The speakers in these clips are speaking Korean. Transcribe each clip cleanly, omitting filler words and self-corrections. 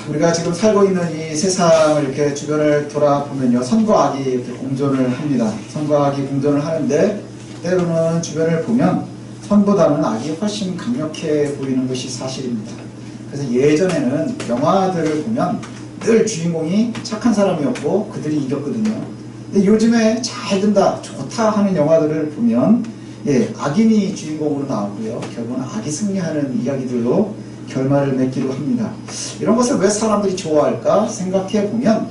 우리가 지금 살고 있는 이 세상을 이렇게 주변을 돌아보면요, 선과 악이 이렇게 공존을 합니다. 선과 악이 공존을 하는데 때로는 주변을 보면 선보다는 악이 훨씬 강력해 보이는 것이 사실입니다. 그래서 예전에는 영화들을 보면 늘 주인공이 착한 사람이었고 그들이 이겼거든요. 근데 요즘에 잘 된다, 좋다 하는 영화들을 보면 악인이 주인공으로 나오고요, 결국은 악이 승리하는 이야기들로 결말을 맺기도 합니다. 이런 것을 왜 사람들이 좋아할까 생각해 보면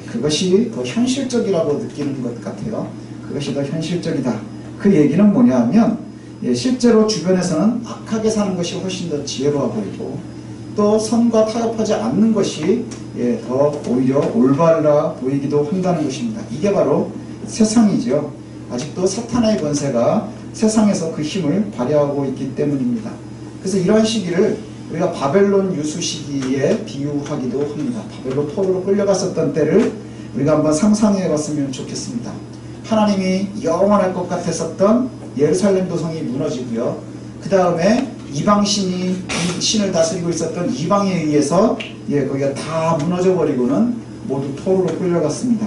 그것이 더 현실적이라고 느끼는 것 같아요. 그것이 더 현실적이다. 그 얘기는 뭐냐 하면 실제로 주변에서는 악하게 사는 것이 훨씬 더 지혜로워 보이고 또 선과 타협하지 않는 것이 더 오히려 올바르다 보이기도 한다는 것입니다. 이게 바로 세상이죠. 아직도 사탄의 권세가 세상에서 그 힘을 발휘하고 있기 때문입니다. 그래서 이러한 시기를 우리가 바벨론 유수 시기에 비유하기도 합니다. 바벨론 포로로 끌려갔었던 때를 우리가 한번 상상해 봤으면 좋겠습니다. 하나님이 영원할 것 같았었던 예루살렘 도성이 무너지고요, 그 다음에 이방신이 신을 다스리고 있었던 이방에 의해서 거기가 다 무너져 버리고는 모두 포로로 끌려갔습니다.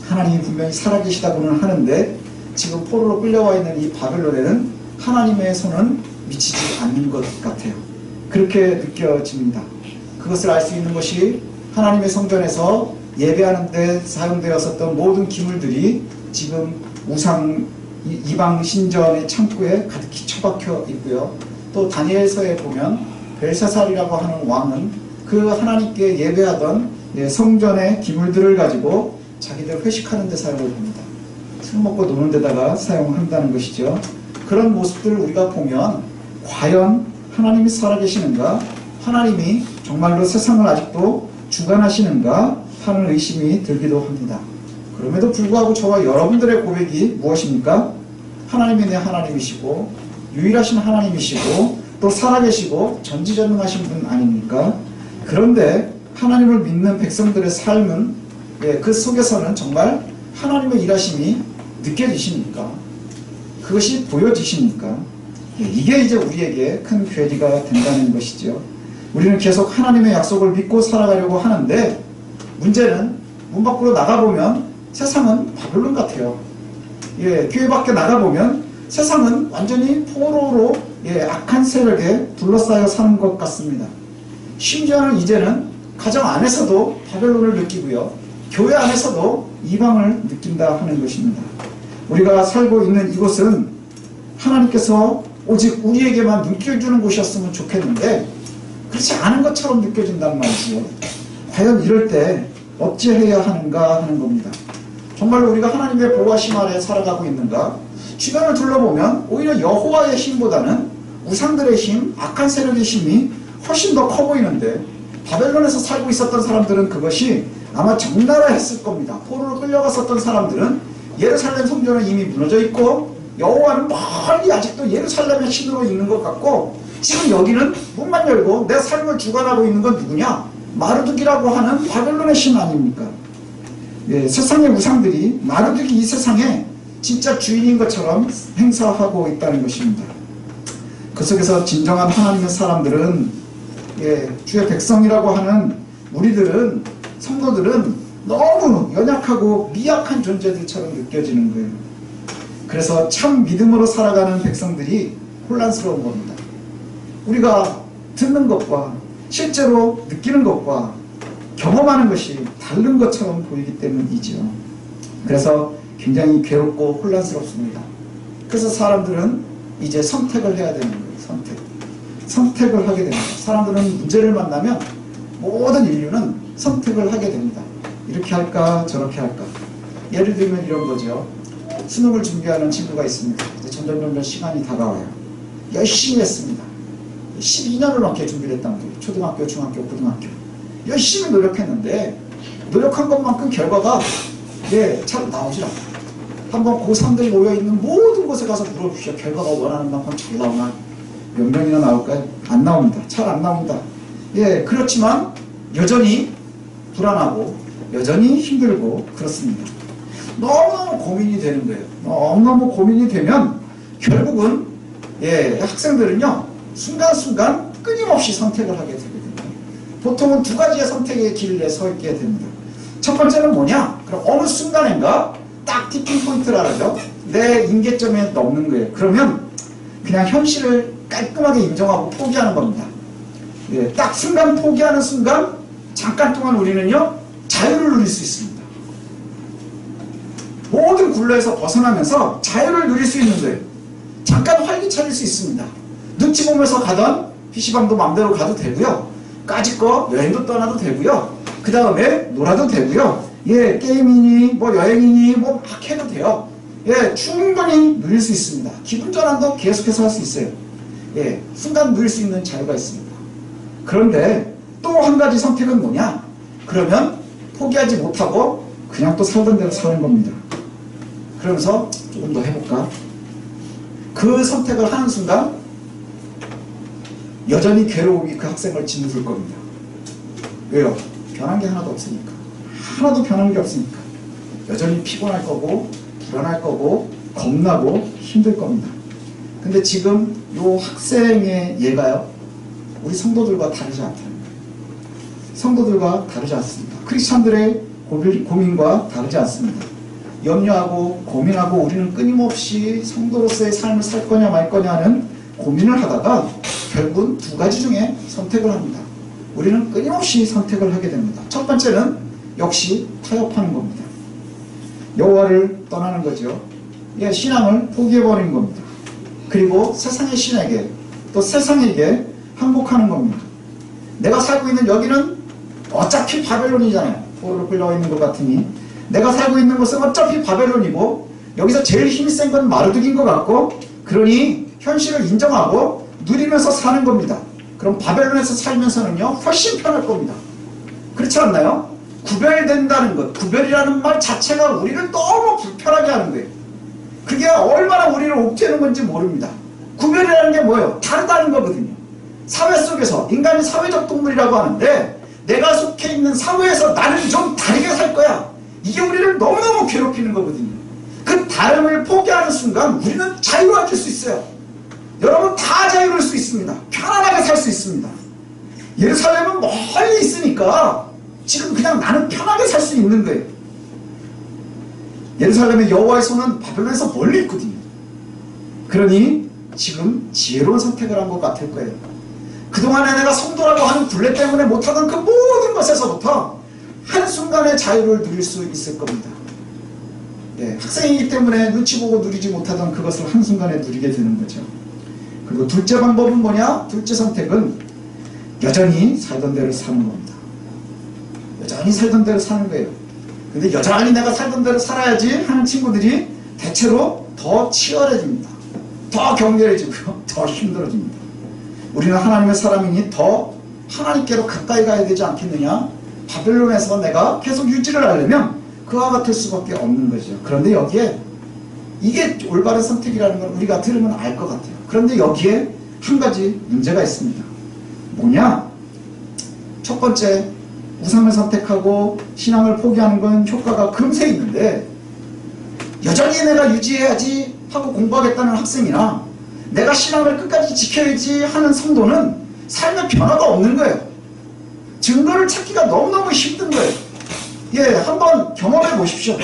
하나님이 분명히 살아계시다고는 하는데 지금 포로로 끌려와 있는 이 바벨론에는 하나님의 손은 미치지 않는 것 같아요. 그렇게 느껴집니다. 그것을 알 수 있는 것이 하나님의 성전에서 예배하는 데 사용되었었던 모든 기물들이 지금 우상 이방 신전의 창고에 가득히 처박혀 있고요. 또 다니엘서에 보면 벨사살이라고 하는 왕은 그 하나님께 예배하던 성전의 기물들을 가지고 자기들 회식하는 데 사용을 합니다. 술 먹고 노는 데다가 사용한다는 것이죠. 그런 모습들을 우리가 보면 과연 하나님이 살아계시는가, 하나님이 정말로 세상을 아직도 주관하시는가 하는 의심이 들기도 합니다. 그럼에도 불구하고 저와 여러분들의 고백이 무엇입니까? 하나님이 내 하나님이시고 유일하신 하나님이시고 또 살아계시고 전지전능하신 분 아닙니까? 그런데 하나님을 믿는 백성들의 삶은 그 속에서는 정말 하나님의 일하심이 느껴지십니까? 그것이 보여지십니까? 이게 이제 우리에게 큰 괴리가 된다는 것이죠. 우리는 계속 하나님의 약속을 믿고 살아가려고 하는데 문제는 문 밖으로 나가보면 세상은 바벨론 같아요. 교회 밖에 나가보면 세상은 완전히 포로로 악한 세력에 둘러싸여 사는 것 같습니다. 심지어는 이제는 가정 안에서도 바벨론을 느끼고요, 교회 안에서도 이방을 느낀다 하는 것입니다. 우리가 살고 있는 이곳은 하나님께서 오직 우리에게만 눈길주는 곳이었으면 좋겠는데 그렇지 않은 것처럼 느껴진단 말이지요. 과연 이럴 때 어찌해야 하는가 하는 겁니다. 정말로 우리가 하나님의 보호하심 아래 살아가고 있는가? 주변을 둘러보면 오히려 여호와의 힘보다는 우상들의 힘, 악한 세력의 힘이 훨씬 더 커 보이는데 바벨론에서 살고 있었던 사람들은 그것이 아마 적나라 했을 겁니다. 포로로 끌려갔었던 사람들은 예루살렘 성전은 이미 무너져 있고 여호와는 멀리 아직도 예루살렘의 신으로 있는 것 같고 지금 여기는 문만 열고 내 삶을 주관하고 있는 건 누구냐? 마르둑이라고 하는 바벨론의 신 아닙니까? 세상의 우상들이 마르둑이 이 세상에 진짜 주인인 것처럼 행사하고 있다는 것입니다. 그 속에서 진정한 하나님의 사람들은 주의 백성이라고 하는 우리들은, 성도들은 너무 연약하고 미약한 존재들처럼 느껴지는 거예요. 그래서 참 믿음으로 살아가는 백성들이 혼란스러운 겁니다. 우리가 듣는 것과 실제로 느끼는 것과 경험하는 것이 다른 것처럼 보이기 때문이죠. 그래서 굉장히 괴롭고 혼란스럽습니다. 그래서 사람들은 이제 선택을 해야 되는 거예요. 선택을 하게 됩니다. 사람들은 문제를 만나면 모든 인류는 선택을 하게 됩니다. 이렇게 할까 저렇게 할까. 예를 들면 이런 거죠. 수능을 준비하는 친구가 있습니다. 이제 점점 시간이 다가와요. 열심히 했습니다. 12년을 넘게 준비를 했다는 거예요. 초등학교, 중학교, 고등학교. 열심히 노력했는데 노력한 것만큼 결과가 잘 나오질 않아요. 한번 고3들이 모여있는 모든 곳에 가서 물어보십시오. 결과가 원하는 만큼 잘 나오나? 몇 명이나 나올까요? 안 나옵니다. 잘 안 나옵니다. 그렇지만 여전히 불안하고 여전히 힘들고 그렇습니다. 너무너무 고민이 되는 거예요. 너무너무 고민이 되면 결국은 학생들은요 순간순간 끊임없이 선택을 하게 되거든요. 보통은 두 가지의 선택의 길에 서 있게 됩니다. 첫 번째는 뭐냐? 그럼 어느 순간인가 딱 티핑 포인트라죠. 내 임계점에 넘는 거예요. 그러면 그냥 현실을 깔끔하게 인정하고 포기하는 겁니다. 예, 딱 순간 포기하는 순간 잠깐 동안 우리는요 자유를 누릴 수 있습니다. 모든 굴레에서 벗어나면서 자유를 누릴 수 있는 거예요. 잠깐 활기차릴 수 있습니다. 눈치 보면서 가던 PC방도 맘대로 가도 되고요. 까짓거 여행도 떠나도 되고요. 그 다음에 놀아도 되고요. 예, 게임이니 뭐 여행이니 뭐 막 해도 돼요. 예, 충분히 누릴 수 있습니다. 기분 전환도 계속해서 할 수 있어요. 예, 순간 누릴 수 있는 자유가 있습니다. 그런데 또 한 가지 선택은 뭐냐? 그러면 포기하지 못하고 그냥 또 살던 대로 사는 겁니다. 그러면서 조금 더 해볼까? 그 선택을 하는 순간 여전히 괴로움이 그 학생을 짓누를 겁니다. 왜요? 변한 게 하나도 없으니까. 하나도 변한 게 없으니까. 여전히 피곤할 거고 불안할 거고 겁나고 힘들 겁니다. 근데 지금 요 학생의 예가요, 우리 성도들과 다르지 않다는 거예요. 성도들과 다르지 않습니다. 크리스찬들의 고민과 다르지 않습니다. 염려하고 고민하고 우리는 끊임없이 성도로서의 삶을 살 거냐 말 거냐 하는 고민을 하다가 결국은 두 가지 중에 선택을 합니다. 우리는 끊임없이 선택을 하게 됩니다. 첫 번째는 역시 타협하는 겁니다. 여호와를 떠나는 거죠. 예, 신앙을 포기해버리는 겁니다. 그리고 세상의 신에게 또 세상에게 항복하는 겁니다. 내가 살고 있는 여기는 어차피 바벨론이잖아요. 포로로 끌려와 있는 것 같으니 내가 살고 있는 곳은 어차피 바벨론이고 여기서 제일 힘이 센 건 마르둑인 것 같고 그러니 현실을 인정하고 누리면서 사는 겁니다. 그럼 바벨론에서 살면서는요 훨씬 편할 겁니다. 그렇지 않나요? 구별된다는 것, 구별이라는 말 자체가 우리를 너무 불편하게 하는 거예요. 그게 얼마나 우리를 옥죄는 건지 모릅니다. 구별이라는 게 뭐예요? 다르다는 거거든요. 사회 속에서 인간이 사회적 동물이라고 하는데 내가 속해 있는 사회에서 나는 좀 다르게 살 거야. 이게 우리를 너무너무 괴롭히는 거거든요. 그 다름을 포기하는 순간 우리는 자유로워질 수 있어요. 여러분 다 자유로울 수 있습니다. 편안하게 살 수 있습니다. 예루살렘은 멀리 있으니까 지금 그냥 나는 편하게 살 수 있는 거예요. 예루살렘의 여호와의 손은 바벨론에서 멀리 있거든요. 그러니 지금 지혜로운 선택을 한 것 같을 거예요. 그동안에 내가 성도라고 하는 굴레 때문에 못하던 그 모든 것에서부터 한순간의 자유를 누릴 수 있을 겁니다. 예, 학생이기 때문에 눈치 보고 누리지 못하던 그것을 한순간에 누리게 되는 거죠. 그리고 둘째 방법은 뭐냐? 둘째 선택은 여전히 살던 대로 사는 겁니다. 여전히 살던 대로 사는 거예요. 근데 여전히 내가 살던 대로 살아야지 하는 친구들이 대체로 더 치열해집니다. 더 격렬해지고요. 더 힘들어집니다. 우리는 하나님의 사람이니 더 하나님께로 가까이 가야 되지 않겠느냐? 바벨론에서 내가 계속 유지를 하려면 그와 같을 수밖에 없는 거죠. 그런데 여기에 이게 올바른 선택이라는 걸 우리가 들으면 알 것 같아요. 그런데 여기에 한 가지 문제가 있습니다. 뭐냐? 첫 번째, 우상을 선택하고 신앙을 포기하는 건 효과가 금세 있는데 여전히 내가 유지해야지 하고 공부하겠다는 학생이나 내가 신앙을 끝까지 지켜야지 하는 성도는 삶의 변화가 없는 거예요. 증거를 찾기가 너무너무 힘든 거예요. 예, 한번 경험해 보십시오.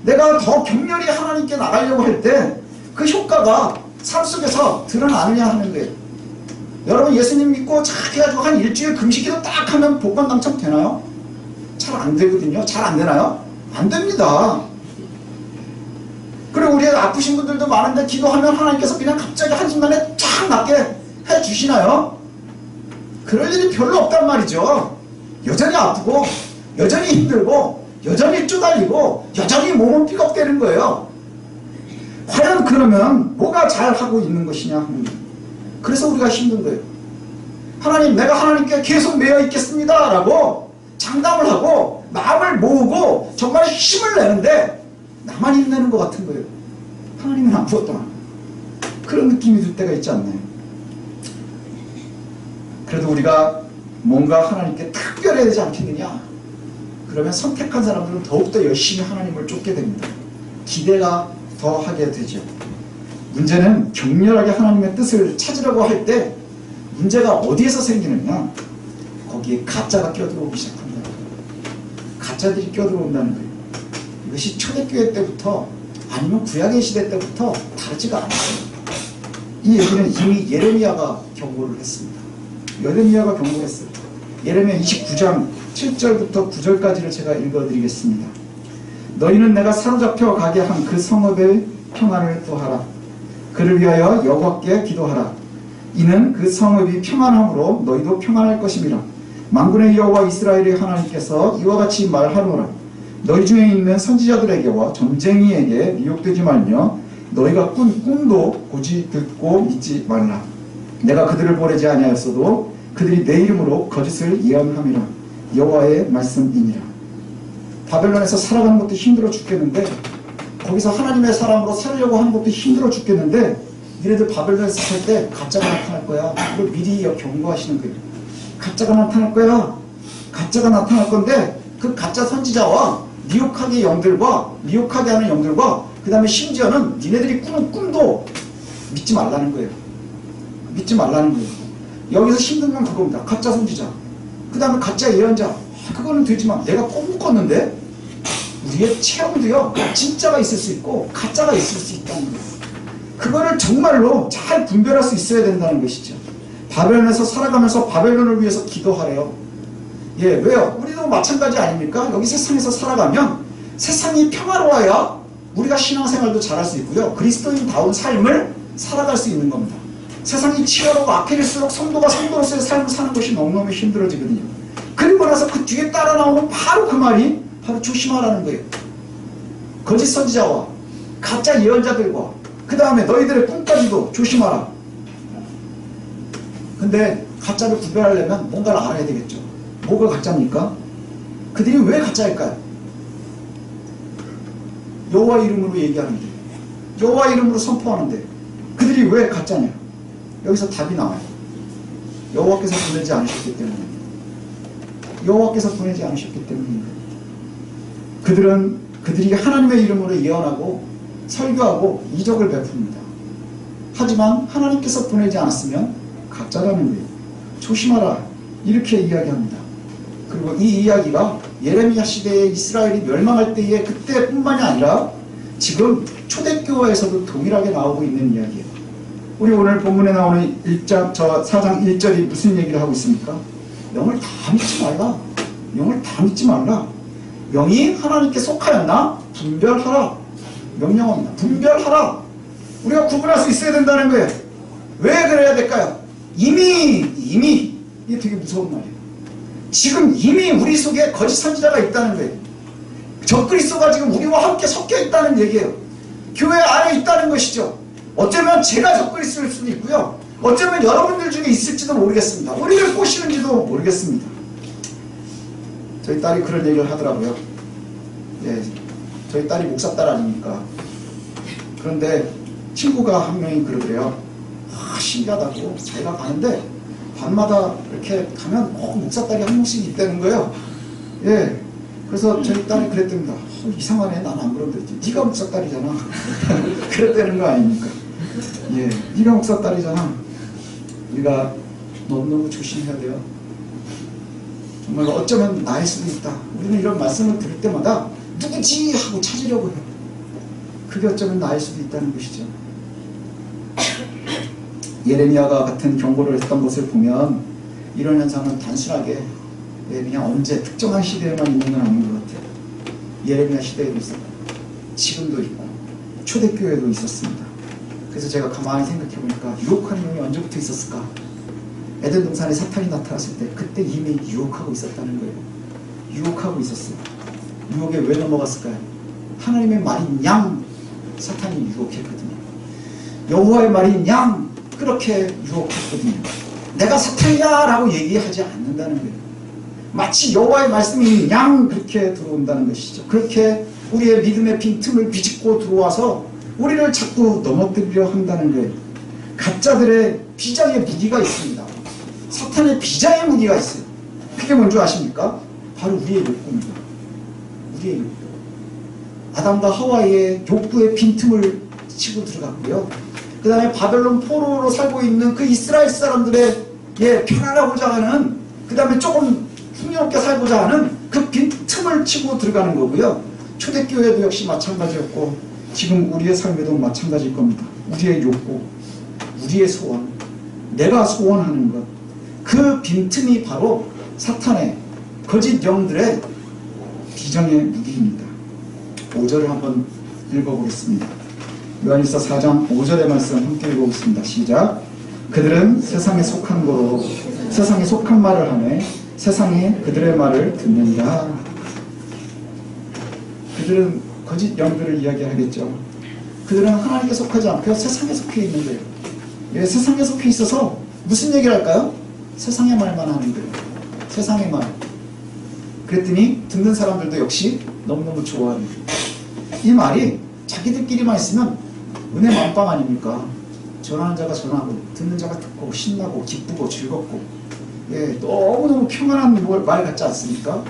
내가 더 격렬히 하나님께 나가려고 할 때 그 효과가 삶 속에서 드러나느냐 하는 거예요. 여러분 예수님 믿고 착 해가지고 한 일주일 금식기도 딱 하면 복권 당첨되나요? 잘 안 되거든요. 잘 안 되나요? 안 됩니다. 그리고 우리 아프신 분들도 많은데 기도하면 하나님께서 그냥 갑자기 한순간에 쫙 낫게 해주시나요? 그럴 일이 별로 없단 말이죠. 여전히 아프고 여전히 힘들고 여전히 쪼달리고 여전히 몸은 삐걱대는 거예요. 과연 그러면 뭐가 잘하고 있는 것이냐 하는 거예요. 그래서 우리가 힘든 거예요. 하나님, 내가 하나님께 계속 매여 있겠습니다 라고 장담을 하고 마음을 모으고 정말 힘을 내는데 나만 힘내는 것 같은 거예요. 하나님은 아무것도 안 해요. 그런 느낌이 들 때가 있지 않나요? 그래도 우리가 뭔가 하나님께 특별해야 되지 않겠느냐? 그러면 선택한 사람들은 더욱더 열심히 하나님을 쫓게 됩니다. 기대가 더 하게 되죠. 문제는 격렬하게 하나님의 뜻을 찾으려고 할 때 문제가 어디에서 생기느냐? 거기에 가짜가 끼어들어오기 시작합니다. 가짜들이 끼어들어온다는 거예요. 이것이 초대교회 때부터 아니면 구약의 시대 때부터 다르지가 않아요. 이 얘기는 이미 예레미야가 경고를 했습니다. 예레미야가 경고했어요. 예레미야 29장 7절부터 9절까지를 제가 읽어드리겠습니다. 너희는 내가 사로잡혀 가게 한 그 성읍의 평안을 구하라. 그를 위하여 여호와께 기도하라. 이는 그 성읍이 평안함으로 너희도 평안할 것임이라. 만군의 여호와 이스라엘의 하나님께서 이와 같이 말하노라. 너희 중에 있는 선지자들에게와 점쟁이에게 미혹되지 말며 너희가 꾼 꿈도 고지 듣고 믿지 말라. 내가 그들을 보내지 아니하였어도 그들이 내 이름으로 거짓을 예언함이라. 여호와의 말씀이니라. 바벨론에서 살아가는 것도 힘들어 죽겠는데, 거기서 하나님의 사람으로 살려고 하는 것도 힘들어 죽겠는데, 니네들 바벨론에서 살 때 가짜가 나타날 거야. 이걸 미리 경고하시는 거예요. 가짜가 나타날 거야. 가짜가 나타날 건데, 그 가짜 선지자와 미혹하게 하는 영들과 그 다음에 심지어는 니네들이 꾸는 꿈도 믿지 말라는 거예요. 믿지 말라는 거예요. 여기서 힘든 건 그겁니다. 가짜 선지자, 그 다음에 가짜 예언자, 그거는 되지만 내가 꿈 꿨는데 우리의 체험도요, 진짜가 있을 수 있고 가짜가 있을 수 있다는 거예요. 그거를 정말로 잘 분별할 수 있어야 된다는 것이죠. 바벨론에서 살아가면서 바벨론을 위해서 기도하래요. 예, 왜요? 우리도 마찬가지 아닙니까? 여기 세상에서 살아가면 세상이 평화로워야 우리가 신앙생활도 잘할 수 있고요, 그리스도인다운 삶을 살아갈 수 있는 겁니다. 세상이 치열하고 악해질수록 성도가 성도로서의 삶을 사는 것이 너무너무 힘들어지거든요. 그리고 나서 그 뒤에 따라 나오는 바로 그 말이 바로 조심하라는 거예요. 거짓 선지자와 가짜 예언자들과 그 다음에 너희들의 꿈까지도 조심하라. 근데 가짜를 구별하려면 뭔가를 알아야 되겠죠. 뭐가 가짜입니까? 그들이 왜 가짜일까요? 여호와 이름으로 얘기하는데, 여호와 이름으로 선포하는데 그들이 왜 가짜냐? 여기서 답이 나와요. 여호와께서 보내지 않으셨기 때문입니다. 여호와께서 보내지 않으셨기 때문입니다. 그들이 하나님의 이름으로 예언하고 설교하고 이적을 베풉니다. 하지만 하나님께서 보내지 않았으면 가짜라는 거예요. 조심하라, 이렇게 이야기합니다. 그리고 이 이야기가 예레미야 시대에 이스라엘이 멸망할 때의 그때뿐만이 아니라 지금 초대교회에서도 동일하게 나오고 있는 이야기예요. 우리 오늘 본문에 나오는 4장 1절이 무슨 얘기를 하고 있습니까? 영을 다 믿지 말라. 영을 다 믿지 말라. 영이 하나님께 속하였나? 분별하라. 명령합니다. 분별하라. 우리가 구분할 수 있어야 된다는 거예요. 왜 그래야 될까요? 이미 이게 되게 무서운 말이에요. 지금 이미 우리 속에 거짓 선지자가 있다는 거예요. 적그리스도가 지금 우리와 함께 섞여 있다는 얘기예요. 교회 안에 있다는 것이죠. 어쩌면 제가 적그리스도일 수도 있고요, 어쩌면 여러분들 중에 있을지도 모르겠습니다. 우리를 꼬시는지도 모르겠습니다. 저희 딸이 그런 얘기를 하더라고요. 예, 저희 딸이 목사딸 아닙니까? 그런데 친구가 한 명이 그러더래요. 신기하다고. 자기가 가는데 밤마다 이렇게 가면 목사딸이 한 명씩 있다는 거예요. 예, 그래서 저희 딸이 그랬답니다. 이상하네, 난 안 그런데. 네가 목사딸이잖아. 그랬다는 거 아닙니까? 예, 네가 목사딸이잖아. 우리가 너무너무 조심해야 돼요. 정말 어쩌면 나일 수도 있다. 우리는 이런 말씀을 들을 때마다 누구지 하고 찾으려고 해요. 그게 어쩌면 나일 수도 있다는 것이죠. 예레미야가 같은 경고를 했던 것을 보면 이런 현상은 단순하게 그냥 언제 특정한 시대에만 있는 건 아닌 것 같아요. 예레미야 시대에도 있었고 지금도 있고 초대교회도 있었습니다. 그래서 제가 가만히 생각해 보니까 유혹하는 영이 언제부터 있었을까? 에덴 동산에 사탄이 나타났을 때 그때 이미 유혹하고 있었다는 거예요. 유혹하고 있었어요. 유혹에 왜 넘어갔을까요? 하나님의 말인 양 사탄이 유혹했거든요. 여호와의 말인 양 그렇게 유혹했거든요. 내가 사탄이야 라고 얘기하지 않는다는 거예요. 마치 여호와의 말씀이 양 그렇게 들어온다는 것이죠. 그렇게 우리의 믿음의 빈틈을 비집고 들어와서 우리를 자꾸 넘어뜨리려 한다는 거예요. 가짜들의 비장의 무기가 있습니다. 사탄의 비장의 무기가 있어요. 그게 뭔지 아십니까? 바로 우리의 욕구입니다. 우리의 욕구. 아담과 하와의 욕구의 빈틈을 치고 들어갔고요. 그 다음에 바벨론 포로로 살고 있는 그 이스라엘 사람들의 편안하고자 하는, 그 다음에 조금 풍요롭게 살고자 하는 그 빈틈을 치고 들어가는 거고요. 초대교회도 역시 마찬가지였고 지금 우리의 삶에도 마찬가지일 겁니다. 우리의 욕구, 우리의 소원, 내가 소원하는 것, 그 빈틈이 바로 사탄의 거짓 영들의 비정의 무기입니다. 5절을 한번 읽어보겠습니다. 요한일서 4장 5절의 말씀 함께 읽어보겠습니다. 시작. 그들은 세상에 속한 거로 세상에 속한 말을 하며 세상이 그들의 말을 듣느니라. 그들은 거짓 영들을 이야기하겠죠. 그들은 하나님께 속하지 않고 세상에 속해 있는 거예요. 세상에 속해 있어서 무슨 얘기를 할까요? 세상의 말만 하는 거예요. 세상의 말. 그랬더니 듣는 사람들도 역시 너무너무 좋아하는 거예요. 이 말이 자기들끼리만 있으면 은혜 만빵 아닙니까? 전하는 자가 전하고 듣는 자가 듣고 신나고 기쁘고 즐겁고 너무너무 평안한 말 같지 않습니까?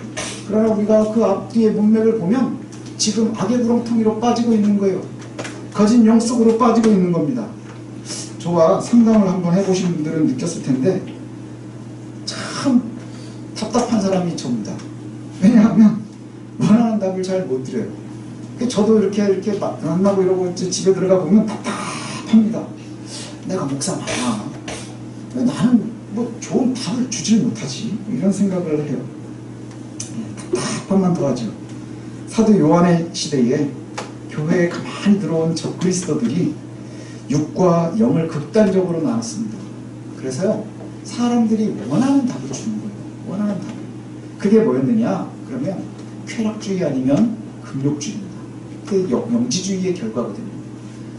그러나 우리가 그 앞뒤의 문맥을 보면 지금 악의 구렁텅이로 빠지고 있는 거예요. 거짓 영 속으로 빠지고 있는 겁니다. 저와 상담을 한번 해보신 분들은 느꼈을 텐데 참 답답한 사람이 접니다. 왜냐하면 원하는 답을 잘 못 드려요. 저도 이렇게 만나고 이러고 집에 들어가 보면 답답합니다. 내가 목사 많아. 왜 나는 뭐 좋은 답을 주질 못하지? 이런 생각을 해요. 답답함만 더하죠. 사도 요한의 시대에 교회에 가만히 들어온 저 그리스도들이 육과 영을 극단적으로 나눴습니다. 그래서요, 사람들이 원하는 답을 주는 거예요. 원하는 답을. 그게 뭐였느냐? 그러면 쾌락주의 아니면 금욕주의입니다. 그게 영지주의의 결과거든요.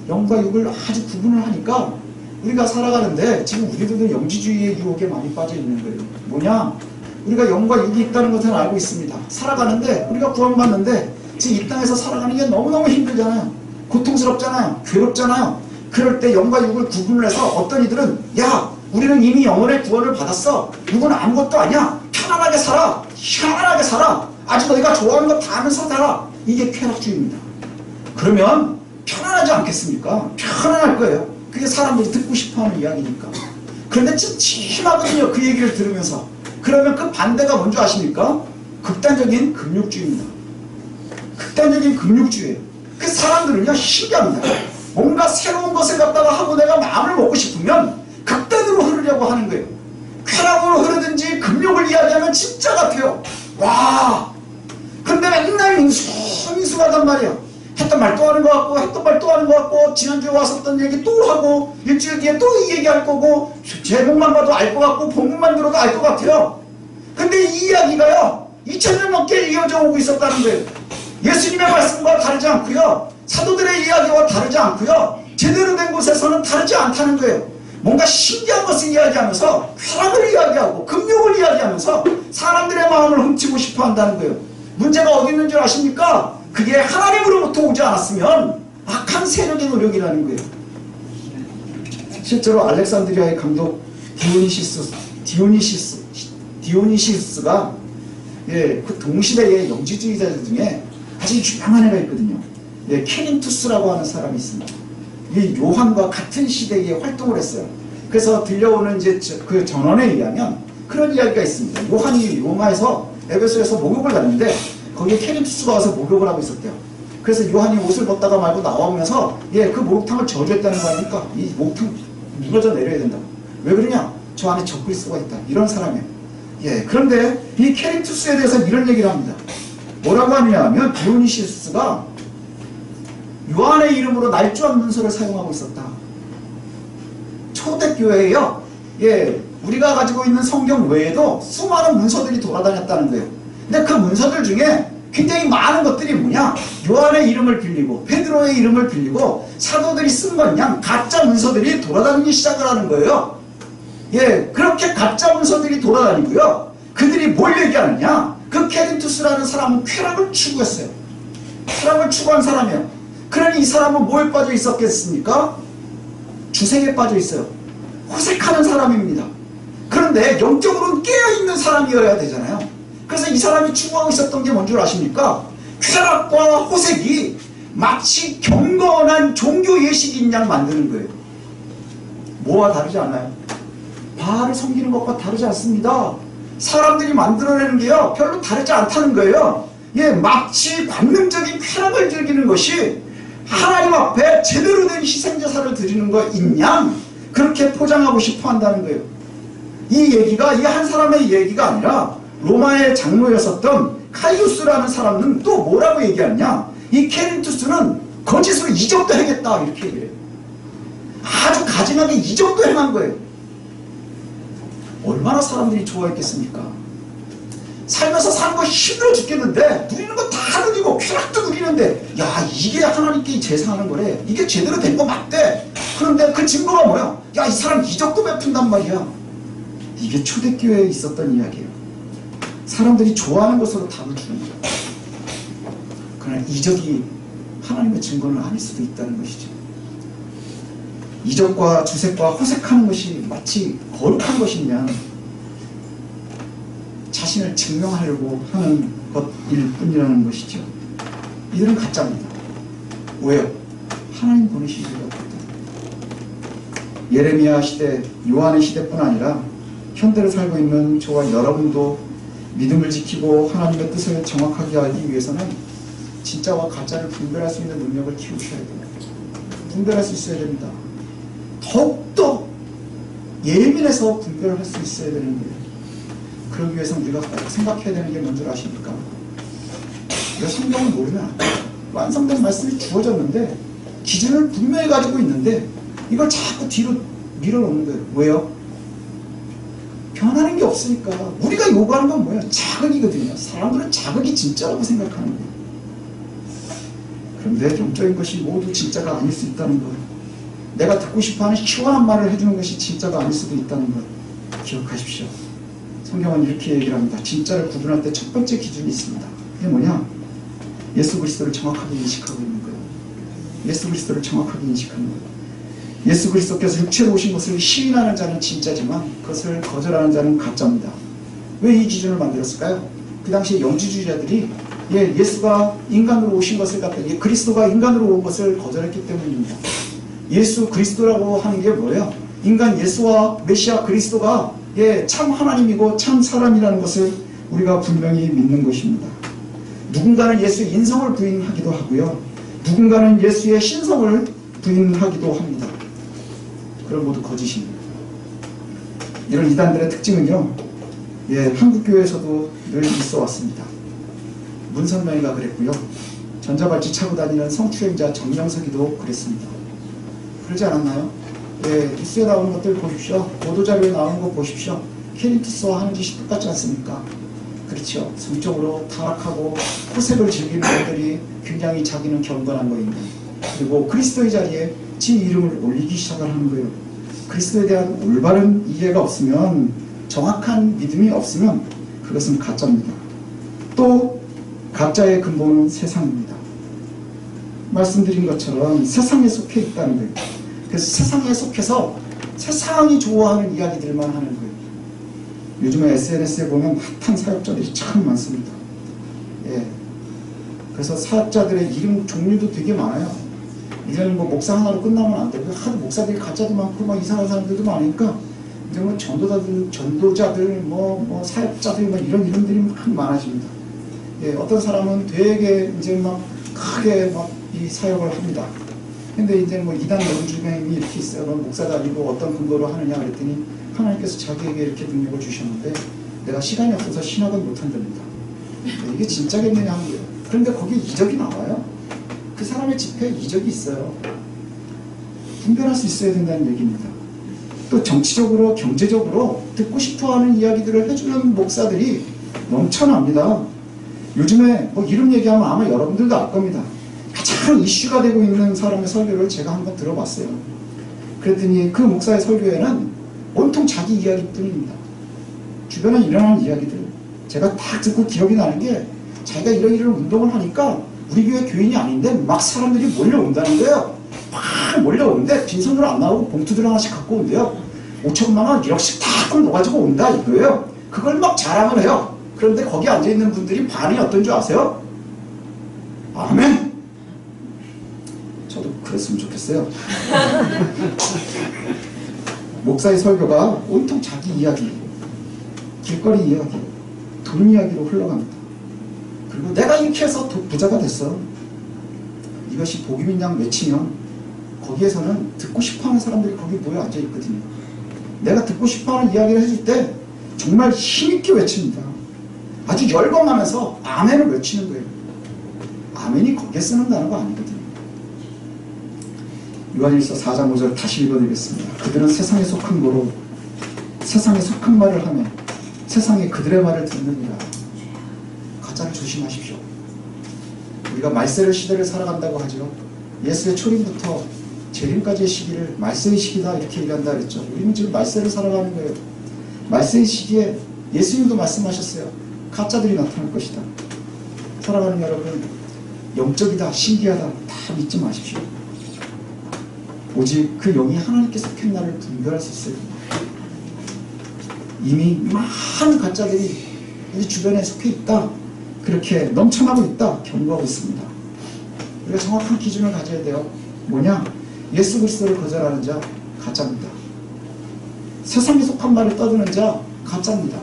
영과 육을 아주 구분을 하니까 우리가 살아가는데 지금 우리들도 영지주의의 유혹에 많이 빠져 있는 거예요. 뭐냐? 우리가 영과 육이 있다는 것은 알고 있습니다. 살아가는데 우리가 구원받는데 지금 이 땅에서 살아가는 게 너무너무 힘들잖아요. 고통스럽잖아요. 괴롭잖아요. 그럴 때 영과 육을 구분을 해서 어떤 이들은 야, 우리는 이미 영혼의 구원을 받았어. 육은 아무것도 아니야. 편안하게 살아. 희한하게 살아. 아직 너희가 좋아하는 거 다 하면서 살아. 이게 쾌락주의입니다. 그러면 편안하지 않겠습니까? 편안할 거예요. 그게 사람들이 듣고 싶어하는 이야기니까. 그런데 좀 심하거든요. 그 얘기를 들으면서. 그러면 그 반대가 뭔지 아십니까? 극단적인 금욕주의입니다. 극단적인 금욕주의예요. 그 사람들은요, 신기합니다. 뭔가 새로운 것을 갖다가 하고 내가 마음을 먹고 싶으면 극단으로 흐르려고 하는 거예요. 쾌락으로 흐르든지 금욕을 이야기하면 진짜 같아요. 와! 근데 맨날 민수하단 말이야. 했던 말 또 하는 것 같고, 했던 말 또 하는 것 같고, 지난주에 왔었던 얘기 또 하고, 일주일 뒤에 또 이 얘기 할 거고, 제목만 봐도 알 것 같고, 본문만 들어도 알 것 같아요. 근데 이 이야기가요, 2000년 넘게 이어져 오고 있었다는 거예요. 예수님의 말씀과 다르지 않고요, 사도들의 이야기와 다르지 않고요, 제대로 된 곳에서는 다르지 않다는 거예요. 뭔가 신기한 것을 이야기하면서 쾌락을 이야기하고 금욕을 이야기하면서 사람들의 마음을 훔치고 싶어 한다는 거예요. 문제가 어디 있는 줄 아십니까? 그게 하나님으로부터 오지 않았으면 악한 세력의 노력이라는 거예요. 실제로 알렉산드리아의 감독 디오니시스가 그 동시대의 영지주의자들 중에 아주 유명한 애가 있거든요. 케린투스라고 하는 사람이 있습니다. 이 요한과 같은 시대에 활동을 했어요. 그래서 들려오는 이제 그 전언에 의하면 그런 이야기가 있습니다. 요한이 로마에서 에베소에서 목욕을 갔는데 거기에 케린투스가 와서 목욕을 하고 있었대요. 그래서 요한이 옷을 벗다가 말고 나오면서 그 목욕탕을 저주했다는 거 아닙니까? 이 목욕탕 무너져 내려야 된다. 왜 그러냐? 저 안에 적그리스도가 있다. 이런 사람이에요. 그런데 이 케린투스에 대해서 이런 얘기를 합니다. 뭐라고 하느냐면 디오니시스가 요한의 이름으로 날조한 문서를 사용하고 있었다. 초대교회에요. 우리가 가지고 있는 성경 외에도 수많은 문서들이 돌아다녔다는 거예요. 근데 그 문서들 중에 굉장히 많은 것들이 뭐냐? 요한의 이름을 빌리고 베드로의 이름을 빌리고 사도들이 쓴 건 그냥 가짜 문서들이 돌아다니기 시작을 하는 거예요. 그렇게 가짜 문서들이 돌아다니고요. 그들이 뭘 얘기하느냐? 그 케린투스라는 사람은 쾌락을 추구했어요. 쾌락을 추구한 사람이에요. 그러니 이 사람은 뭐에 빠져 있었겠습니까? 주색에 빠져 있어요. 호색하는 사람입니다. 그런데 영적으로는 깨어있는 사람이어야 되잖아요. 그래서 이 사람이 추구하고 있었던 게 뭔 줄 아십니까? 쾌락과 호색이 마치 경건한 종교 예식인 양 만드는 거예요. 뭐와 다르지 않아요? 바알을 섬기는 것과 다르지 않습니다. 사람들이 만들어내는 게요 별로 다르지 않다는 거예요. 예, 마치 관능적인 쾌락을 즐기는 것이 하나님 앞에 제대로 된 희생제사를 드리는 거인 양 그렇게 포장하고 싶어 한다는 거예요. 이 얘기가 이 한 사람의 얘기가 아니라 로마의 장로였었던 카이우스라는 사람은 또 뭐라고 얘기하냐, 이 케린투스는 거짓으로 이적도 하겠다 이렇게 얘기해요. 아주 가증하게 이적도 행한 거예요. 얼마나 사람들이 좋아했겠습니까? 살면서 사는 거 힘들어 죽겠는데 누리는 거 다 누리고 쾌락도 누리는데 야 이게 하나님께 제사하는 거래, 이게 제대로 된 거 맞대. 그런데 그 증거가 뭐야? 야 이 사람 이적도 베푼단 말이야. 이게 초대교회에 있었던 이야기예요. 사람들이 좋아하는 것으로 답을 주는 거예요. 그러나 이적이 하나님의 증거는 아닐 수도 있다는 것이죠. 이적과 주색과 호색하는 것이 마치 거룩한 것이면 자신을 증명하려고 하는 것일 뿐이라는 것이죠. 이들은 가짜입니다. 왜요? 하나님 보내신 이유가 없거든요. 예레미야 시대, 요한의 시대뿐 아니라 현대를 살고 있는 저와 여러분도 믿음을 지키고 하나님의 뜻을 정확하게 알기 위해서는 진짜와 가짜를 분별할 수 있는 능력을 키우셔야 돼요. 분별할 수 있어야 됩니다. 더욱더 예민해서 분별할 수 있어야 되는 거예요. 그러기 위해서 우리가 생각해야 되는 게 뭔지 아십니까? 우리가 성경을 모르면 안 돼요. 완성된 말씀이 주어졌는데 기준을 분명히 가지고 있는데 이걸 자꾸 뒤로 밀어놓는 거예요. 왜요? 변하는 게 없으니까. 우리가 요구하는 건 뭐예요? 자극이거든요. 사람들은 자극이 진짜라고 생각하는 거예요. 그런데 영적인 것이 모두 진짜가 아닐 수 있다는 것, 내가 듣고 싶어하는 시원한 말을 해주는 것이 진짜가 아닐 수도 있다는 것 기억하십시오. 성경은 이렇게 얘기를 합니다. 진짜를 구분할 때 첫 번째 기준이 있습니다. 그게 뭐냐? 예수 그리스도를 정확하게 인식하고 있는 거예요. 예수 그리스도를 정확하게 인식하는 거예요. 예수 그리스도께서 육체로 오신 것을 시인하는 자는 진짜지만 그것을 거절하는 자는 가짜입니다. 왜 이 기준을 만들었을까요? 그 당시에 영지주의자들이 예수가 인간으로 오신 것을 갖다 그리스도가 인간으로 온 것을 거절했기 때문입니다. 예수 그리스도라고 하는 게 뭐예요? 인간 예수와 메시아 그리스도가 참 하나님이고 참 사람이라는 것을 우리가 분명히 믿는 것입니다. 누군가는 예수의 인성을 부인하기도 하고요. 누군가는 예수의 신성을 부인하기도 합니다. 그럼 모두 거짓입니다. 이런 이단들의 특징은요, 한국교회에서도 늘 있어 왔습니다. 문선명이가 그랬고요. 전자발찌 차고 다니는 성추행자 정명석이도 그랬습니다. 그러지 않았나요? 뉴스에 나오는 것들 보십시오. 보도자료에 나오는 거 보십시오. 케린투스와 하는 짓이 똑같지 않습니까? 그렇죠. 성적으로 타락하고 호색을 즐기는 것들이 굉장히 자기는 경건한 거입니다. 그리고 그리스도의 자리에 지 이름을 올리기 시작을 하는 거예요. 그리스도에 대한 올바른 이해가 없으면, 정확한 믿음이 없으면 그것은 가짜입니다. 또 가짜의 근본은 세상입니다. 말씀드린 것처럼 세상에 속해 있다는 거예요. 그래서 세상에 속해서 세상이 좋아하는 이야기들만 하는 거예요. 요즘에 SNS에 보면 핫한 사역자들이 참 많습니다. 그래서 사역자들의 이름 종류도 되게 많아요. 이제는 뭐 목사 하나로 끝나면 안 되고 하도 목사들이 가짜도 많고 막 이상한 사람들도 많으니까 이제 뭐 전도자들 뭐 사역자들 뭐 이런 이름들이 막 많아집니다. 어떤 사람은 되게 이제 막 크게 막 이 사역을 합니다. 근데 이제 뭐 이단 영주명이 이렇게 있어요. 넌 목사가 아니고 어떤 근거로 하느냐 그랬더니 하나님께서 자기에게 이렇게 능력을 주셨는데 내가 시간이 없어서 신학은 못한답니다. 이게 진짜겠느냐 하는 거예요. 그런데 거기에 이적이 나와요. 그 사람의 집회에 이적이 있어요. 분별할 수 있어야 된다는 얘기입니다. 또 정치적으로 경제적으로 듣고 싶어하는 이야기들을 해주는 목사들이 넘쳐납니다. 요즘에 뭐 이름 얘기하면 아마 여러분들도 알 겁니다. 가장 이슈가 되고 있는 사람의 설교를 제가 한번 들어봤어요. 그랬더니 그 목사의 설교에는 온통 자기 이야기뿐입니다. 주변에 일어나는 이야기들 제가 딱 듣고 기억이 나는 게 자기가 이런 운동을 하니까 우리 교회 교인이 아닌데 막 사람들이 몰려온다는 거예요. 막 몰려오는데 빈손으로 안 나오고 봉투들 하나씩 갖고 온대요. 5천만 원 1억씩 다 끌어가지고 온다 이거예요. 그걸 막 자랑을 해요. 그런데 거기 앉아있는 분들이 반응이 어떤 줄 아세요? 아멘! 저도 그랬으면 좋겠어요. 목사의 설교가 온통 자기 이야기, 길거리 이야기, 돈 이야기로 흘러갑니다. 그리고 내가 이렇게 해서 부자가 됐어. 이것이 복음인 양 외치면 거기에서는 듣고 싶어하는 사람들이 거기 모여 앉아있거든요. 내가 듣고 싶어하는 이야기를 해줄 때 정말 힘있게 외칩니다. 아주 열광하면서 아멘을 외치는 거예요. 아멘이 거기에 쓰는 단어가 아니거든요. 요한일서 4장 5절 다시 읽어드리겠습니다. 그들은 세상에 속한 거로 세상에 속한 말을 하며 세상에 그들의 말을 듣느니라. 가짜를 조심하십시오. 우리가 말세의 시대를 살아간다고 하죠. 예수의 초림부터 재림까지의 시기를 말세의 시기다 이렇게 얘기한다 그랬죠. 우리는 지금 말세를 살아가는 거예요. 말세의 시기에 예수님도 말씀하셨어요. 가짜들이 나타날 것이다. 사랑하는 여러분, 영적이다, 신기하다 다 믿지 마십시오. 오직 그 영이 하나님께 속한 나를 분별할 수 있어요. 이미 많은 가짜들이 우리 주변에 속해 있다. 그렇게 넘쳐나고 있다. 경고하고 있습니다. 우리가 정확한 기준을 가져야 돼요. 뭐냐? 예수 그리스도를 거절하는 자 가짜입니다. 세상에 속한 말을 떠드는 자 가짜입니다.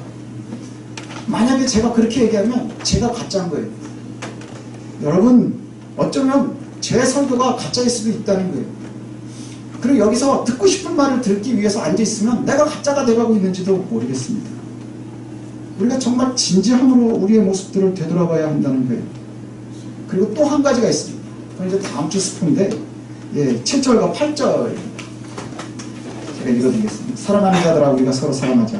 만약에 제가 그렇게 얘기하면 제가 가짜인 거예요. 여러분, 어쩌면 제 설교가 가짜일 수도 있다는 거예요. 그리고 여기서 듣고 싶은 말을 듣기 위해서 앉아있으면 내가 가짜가 돼가고 있는지도 모르겠습니다. 우리가 정말 진지함으로 우리의 모습들을 되돌아봐야 한다는 거예요. 그리고 또 한 가지가 있습니다. 그건 이제 다음 주 스포인데 7절과 8절 제가 읽어드리겠습니다. 사랑하는 자들아 우리가 서로 사랑하자.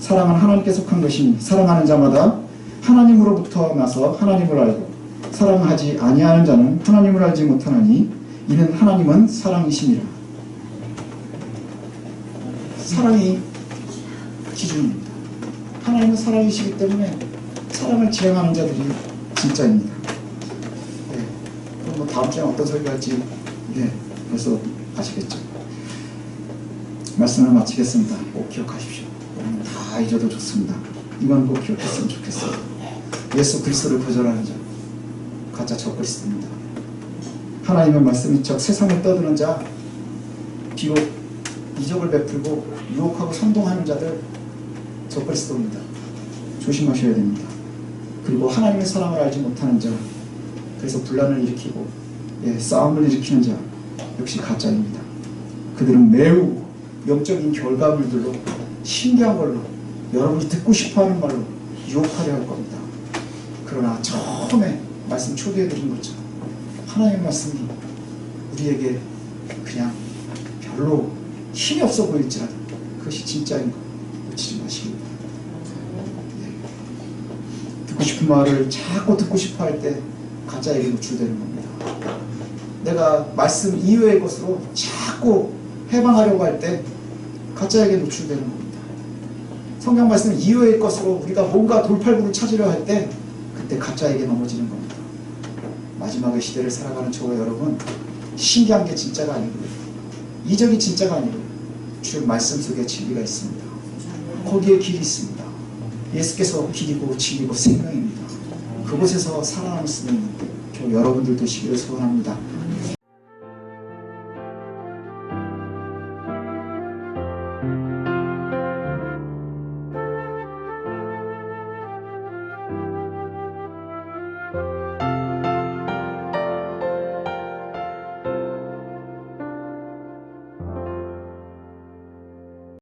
사랑은 하나님께 속한 것이니 사랑하는 자마다 하나님으로부터 나서 하나님을 알고 사랑하지 아니하는 자는 하나님을 알지 못하나니 이는 하나님은 사랑이심이라. 사랑이 기준입니다. 하나님은 사랑이시기 때문에 사랑을 지향하는 자들이 진짜입니다. 그럼 뭐 다음 주에 어떤 설교할지 벌써 아시겠죠? 말씀을 마치겠습니다. 꼭 기억하십시오. 다 잊어도 좋습니다. 이건 꼭 기억했으면 좋겠어요. 예수 그리스도를 거절하는 자 가짜 적그리스도입니다. 하나님의 말씀인 척 세상을 떠드는 자, 비록 이적을 베풀고 유혹하고 선동하는 자들 적그리스도입니다. 조심하셔야 됩니다. 그리고 하나님의 사랑을 알지 못하는 자, 그래서 분란을 일으키고 싸움을 일으키는 자 역시 가짜입니다. 그들은 매우 영적인 결과물들로 신기한 걸로 여러분이 듣고 싶어하는 말로 유혹하려 할 겁니다. 그러나 처음에 말씀 초대해드린 것처럼 하나님의 말씀이 우리에게 그냥 별로 힘이 없어 보일지라도 그것이 진짜인 거 놓치지 마시기 바랍니다. 듣고 싶은 말을 자꾸 듣고 싶어 할 때 가짜에게 노출되는 겁니다. 내가 말씀 이외의 것으로 자꾸 해방하려고 할 때 가짜에게 노출되는 겁니다. 성경 말씀 이외의 것으로 우리가 뭔가 돌팔구를 찾으려 할 때 그때 가짜에게 넘어지는 겁니다. 마지막의 시대를 살아가는 저와 여러분, 신기한 게 진짜가 아니고요, 이적이 진짜가 아니고요, 주의 말씀 속에 진리가 있습니다. 거기에 길이 있습니다. 예수께서 길이고 진리고 생명입니다. 그곳에서 살아남을 수 있는 저 여러분들 되시기를 소원합니다.